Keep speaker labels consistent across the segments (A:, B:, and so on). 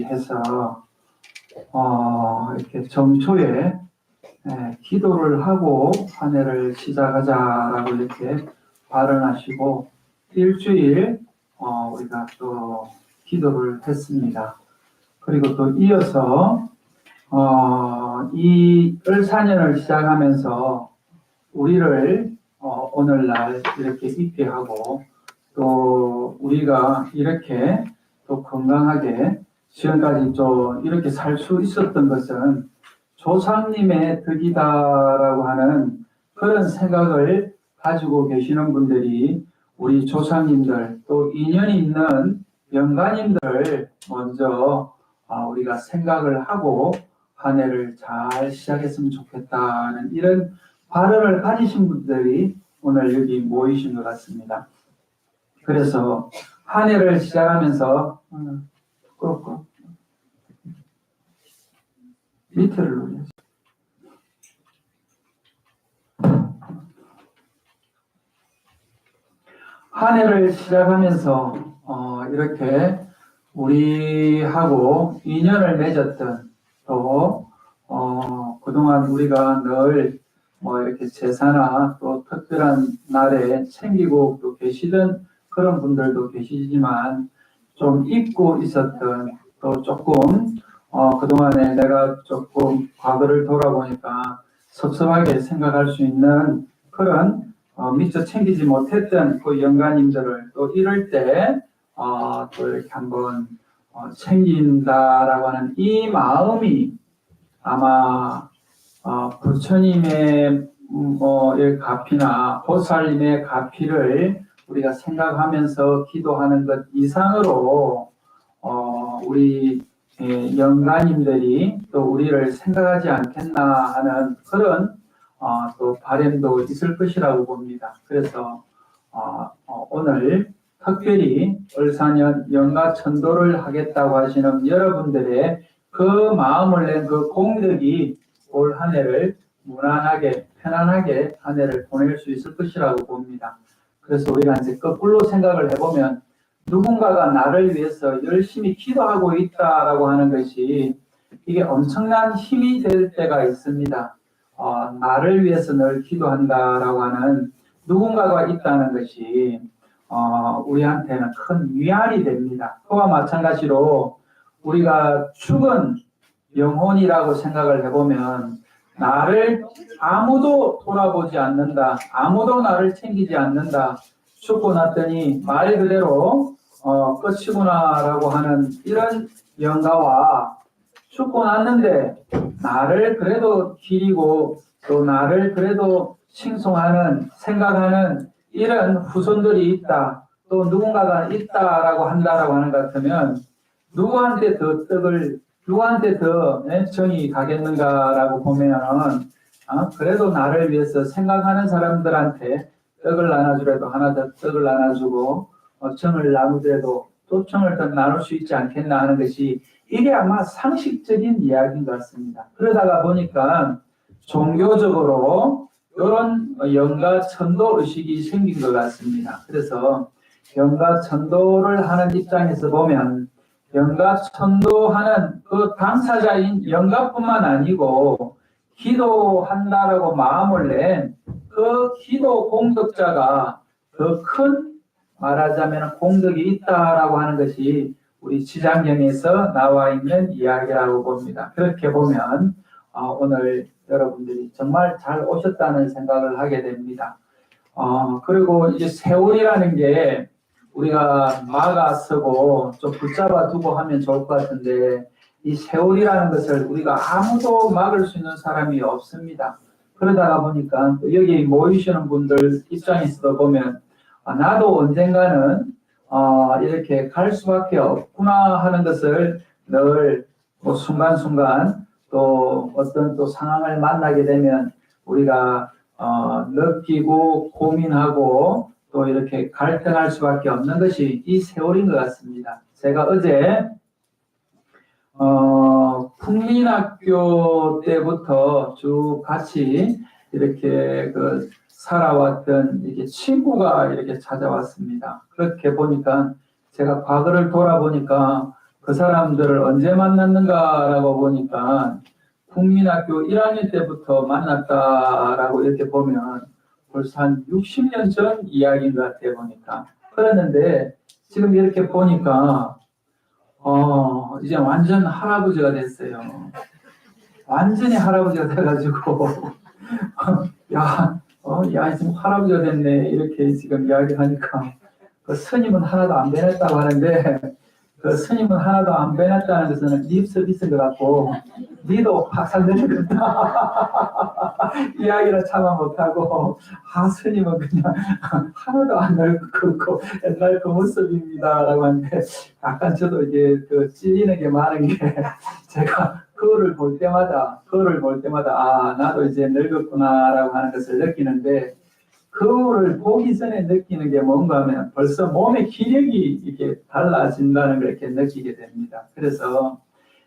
A: 해서 이렇게 정초에 기도를 하고 한 해를 시작하자라고 이렇게 발언하시고 일주일 우리가 또 기도를 했습니다. 그리고 또 이어서 이 을사년을 시작하면서 우리를 오늘날 이렇게 있게 하고 또 우리가 이렇게 또 건강하게 지금까지 좀 이렇게 살 수 있었던 것은 조상님의 덕이다라고 하는 그런 생각을 가지고 계시는 분들이 우리 조상님들 또 인연이 있는 영가님들 먼저 우리가 생각을 하고 한 해를 잘 시작했으면 좋겠다는 이런 발언을 가지신 분들이 오늘 여기 모이신 것 같습니다. 그래서 한 해를 시작하면서 밑에를 눌러야지. 한 해를 시작하면서 이렇게 우리하고 인연을 맺었던 또 그동안 우리가 늘 이렇게 제사나 또 특별한 날에 챙기고 또 계시던 그런 분들도 계시지만 좀 잊고 있었던 또 조금 그동안에 내가 조금 과거를 돌아보니까 섭섭하게 생각할 수 있는 그런 미처 챙기지 못했던 그 영가님들을 또 이럴 때 또 이렇게 한번 챙긴다라고 하는 이 마음이 아마 부처님의 가피나 보살님의 가피를 우리가 생각하면서 기도하는 것 이상으로 우리 영가님들이 또 우리를 생각하지 않겠나 하는 그런 또 바람도 있을 것이라고 봅니다. 그래서 오늘 특별히 을사년 영가천도를 하겠다고 하시는 여러분들의 그 마음을 낸 그 공덕이 올 한 해를 무난하게 편안하게 한 해를 보낼 수 있을 것이라고 봅니다. 그래서 우리가 이제 거꾸로 생각을 해보면 누군가가 나를 위해서 열심히 기도하고 있다라고 하는 것이 이게 엄청난 힘이 될 때가 있습니다. 나를 위해서 늘 기도한다라고 하는 누군가가 있다는 것이 우리한테는 큰 위안이 됩니다. 그와 마찬가지로 우리가 죽은 영혼이라고 생각을 해보면 나를 아무도 돌아보지 않는다. 아무도 나를 챙기지 않는다. 죽고 났더니 말 그대로 끝이구나라고 하는 이런 영가와 죽고 났는데 나를 그래도 기리고 또 나를 그래도 칭송하는 생각하는 이런 후손들이 있다. 또 누군가가 있다라고 한다라고 하는 것 같으면 누구한테 더 정이 가겠는가라고 보면은 그래도 나를 위해서 생각하는 사람들한테 떡을 나눠주려도 하나 더 떡을 나눠주고 정을 나누더라도 또 정을 더 나눌 수 있지 않겠나 하는 것이 이게 아마 상식적인 이야기인 것 같습니다. 그러다가 보니까 종교적으로 이런 영가천도 의식이 생긴 것 같습니다. 그래서 영가천도를 하는 입장에서 보면 영가천도하는 그 당사자인 영가뿐만 아니고 기도한다라고 마음을 낸 그 기도 공덕자가 더 큰 말하자면 공덕이 있다라고 하는 것이 우리 지장경에서 나와 있는 이야기라고 봅니다. 그렇게 보면 오늘 여러분들이 정말 잘 오셨다는 생각을 하게 됩니다. 그리고 이제 세월이라는 게 우리가 막아서고 좀 붙잡아 두고 하면 좋을 것 같은데 이 세월이라는 것을 우리가 아무도 막을 수 있는 사람이 없습니다. 그러다가 보니까 여기 모이시는 분들 입장에서도 보면 나도 언젠가는 이렇게 갈 수밖에 없구나 하는 것을 늘 순간순간 또 어떤 또 상황을 만나게 되면 우리가 느끼고 고민하고 또 이렇게 갈등할 수밖에 없는 것이 이 세월인 것 같습니다. 제가 어제 국민학교 때부터 쭉 같이 이렇게 살아왔던 이렇게 친구가 이렇게 찾아왔습니다. 그렇게 보니까 제가 과거를 돌아보니까 그 사람들을 언제 만났는가라고 보니까 국민학교 1학년 때부터 만났다라고 이렇게 보면 벌써 한 60년 전 이야기인 것 같아요, 보니까. 그랬는데 지금 이렇게 보니까 이제 완전 할아버지가 됐어요. 완전히 할아버지가 돼가지고 야, 지금 할아버지가 됐네 이렇게 지금 이야기하니까 그 스님은 하나도 안 변했다고 하는데 그 스님은 하나도 안 변했다는 것은 립 서비스인 것 같고 니도 박살 내리겠다 이야기를 참아 못하고 스님은 그냥 하나도 안 늙고 옛날 그 모습입니다 라고 하는데 약간 저도 이제 그 찔리는 게 많은 게 제가 그거를 볼 때마다 나도 이제 늙었구나 라고 하는 것을 느끼는데 그거를 보기 전에 느끼는 게 뭔가 하면 벌써 몸의 기력이 이렇게 달라진다는 걸 이렇게 느끼게 됩니다. 그래서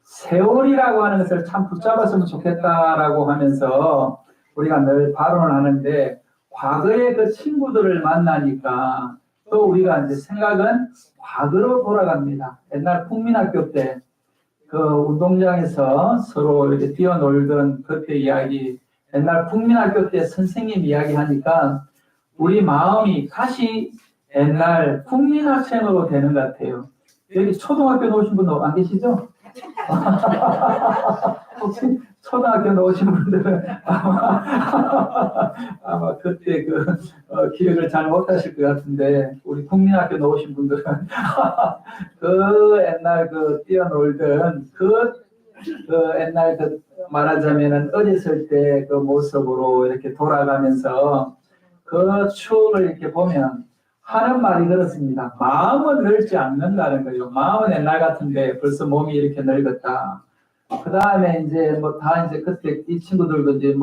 A: 세월이라고 하는 것을 참 붙잡았으면 좋겠다라고 하면서 우리가 늘 발언을 하는데 과거의 그 친구들을 만나니까 또 우리가 이제 생각은 과거로 돌아갑니다. 옛날 국민학교 때 그 운동장에서 서로 이렇게 뛰어놀던 그때 이야기, 옛날 국민학교 때 선생님 이야기 하니까 우리 마음이 다시 옛날 국민학생으로 되는 것 같아요. 여기 초등학교 나오신 분 안 계시죠? 혹시 초등학교 나오신 분들은 아마 그때 기억을 잘 못하실 것 같은데 우리 국민학교 나오신 분들은 그 옛날 뛰어놀던 옛날 말하자면은 어렸을 때 그 모습으로 이렇게 돌아가면서 그 추억을 이렇게 보면 하는 말이 그렇습니다. 마음은 늙지 않는다는 거예요. 마음은 옛날 같은데 벌써 몸이 이렇게 늙었다. 그 다음에 이제 이제 그때 이 친구들도 이제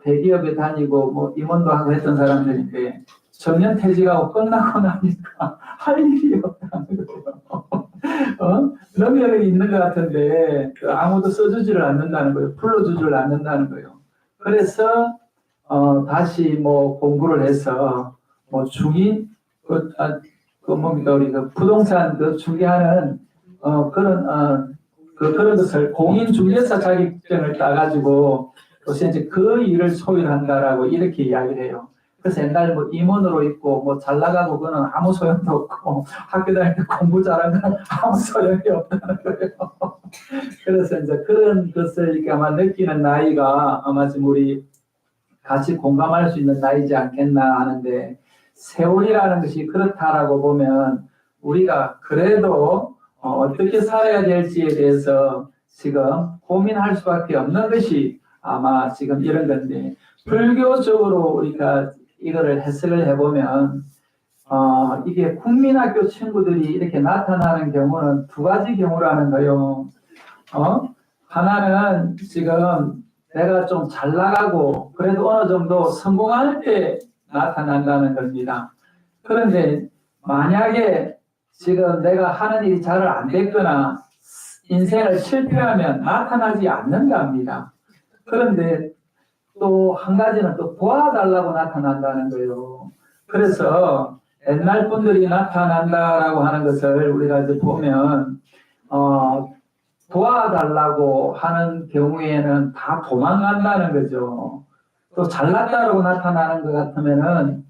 A: 대기업에 다니고 임원도 하고 했던 사람들인데 정년 퇴직하고 끝나고 나니까 할 일이 없다는 거예요. 능력이 있는 것 같은데 아무도 써주지를 않는다는 거예요. 불러주지를 않는다는 거예요. 그래서 다시 공부를 해서 중인 뭡니까 우리 부동산 중개하는 그런 것을 공인중개사 자격증을 따가지고 요새 이제 그 일을 소유한다라고 이렇게 이야기를 해요. 그래서 옛날 임원으로 있고 잘 나가고 그거는 아무 소용도 없고 학교 다닐 때 공부 잘하는 건 아무 소용이 없다는 거예요. 그래서 이제 그런 것을 이렇게 아마 느끼는 나이가 아마 지금 우리 같이 공감할 수 있는 나이지 않겠나 하는데 세월이라는 것이 그렇다라고 보면 우리가 그래도 어떻게 살아야 될지에 대해서 지금 고민할 수밖에 없는 것이 아마 지금 이런 건데 불교적으로 우리가 이거를 해석을 해보면 이게 국민학교 친구들이 이렇게 나타나는 경우는 두 가지 경우라는 거예요. 하나는 지금 내가 좀 잘 나가고 그래도 어느 정도 성공할 때 나타난다는 겁니다. 그런데 만약에 지금 내가 하는 일이 잘 안 됐거나 인생을 실패하면 나타나지 않는다 합니다. 그런데 또 한 가지는 또 도와달라고 나타난다는 거예요. 그래서 옛날 분들이 나타난다라고 하는 것을 우리가 이제 보면 도와달라고 하는 경우에는 다 도망간다는 거죠. 또 잘났다라고 나타나는 것 같으면은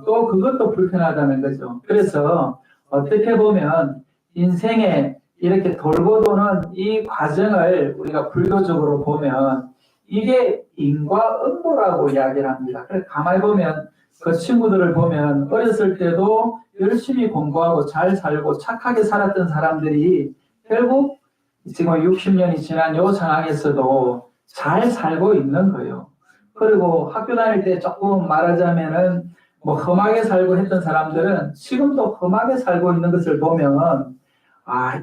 A: 또 그것도 불편하다는 거죠. 그래서 어떻게 보면 인생에 이렇게 돌고 도는 이 과정을 우리가 불교적으로 보면 이게 인과 응보라고 이야기를 합니다. 그래서 가만히 보면 그 친구들을 보면 어렸을 때도 열심히 공부하고 잘 살고 착하게 살았던 사람들이 결국 지금 60년이 지난 이 상황에서도 잘 살고 있는 거예요. 그리고 학교 다닐 때 조금 말하자면은 험하게 살고 했던 사람들은 지금도 험하게 살고 있는 것을 보면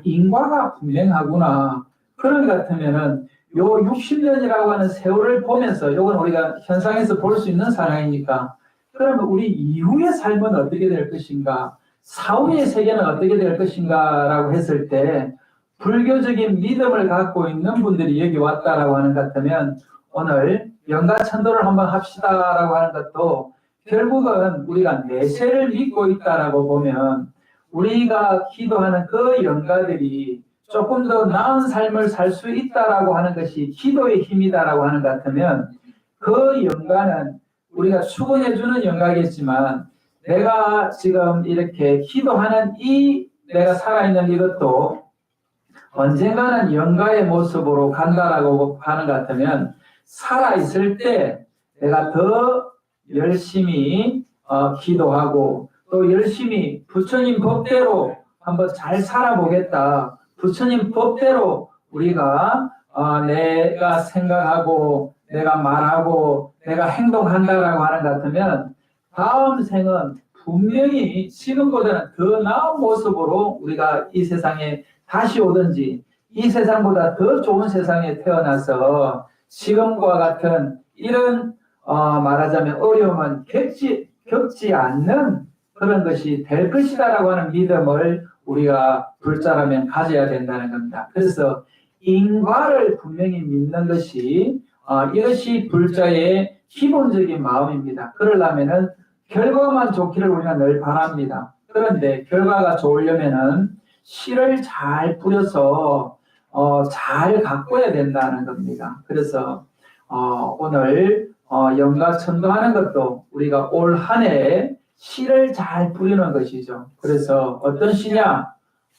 A: 인과가 분명하구나. 그런 것 같으면은 요 60년이라고 하는 세월을 보면서 요건 우리가 현상에서 볼 수 있는 상황이니까 그러면 우리 이후의 삶은 어떻게 될 것인가, 사후의 세계는 어떻게 될 것인가 라고 했을 때 불교적인 믿음을 갖고 있는 분들이 여기 왔다라고 하는 것 같으면 오늘 영가천도를 한번 합시다라고 하는 것도 결국은 우리가 내세를 믿고 있다라고 보면 우리가 기도하는 그 영가들이 조금 더 나은 삶을 살 수 있다라고 하는 것이 기도의 힘이다라고 하는 것 같으면 그 영가는 우리가 추구해주는 영가겠지만 내가 지금 이렇게 기도하는 이 내가 살아있는 이것도 언젠가는 영가의 모습으로 간다라고 하는 것 같으면 살아있을 때 내가 더 열심히 기도하고 또 열심히 부처님 법대로 한번 잘 살아보겠다. 부처님 법대로 우리가 내가 생각하고 내가 말하고 내가 행동한다라고 하는 것 같으면 다음 생은 분명히 지금보다는 더 나은 모습으로 우리가 이 세상에 다시 오든지 이 세상보다 더 좋은 세상에 태어나서 지금과 같은 이런 말하자면 어려움은 겪지 않는 그런 것이 될 것이다라고 하는 믿음을 우리가 불자라면 가져야 된다는 겁니다. 그래서 인과를 분명히 믿는 것이 이것이 불자의 기본적인 마음입니다. 그러려면은 결과만 좋기를 우리가 늘 바랍니다. 그런데 결과가 좋으려면은 씨를 잘 뿌려서 잘 가꿔야 된다는 겁니다. 그래서 오늘 영가 천도하는 것도 우리가 올 한 해 씨를 잘 뿌리는 것이죠. 그래서 어떤 씨냐?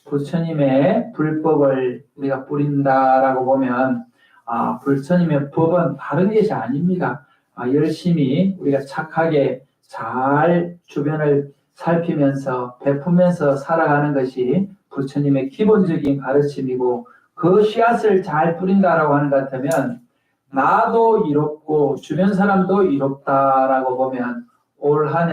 A: 부처님의 불법을 우리가 뿌린다라고 보면 부처님의 법은 다른 것이 아닙니다. 열심히 우리가 착하게 잘 주변을 살피면서 베푸면서 살아가는 것이 부처님의 기본적인 가르침이고 그 씨앗을 잘 뿌린다라고 하는 것 같으면 나도 이롭고 주변 사람도 이롭다라고 보면 올 한 해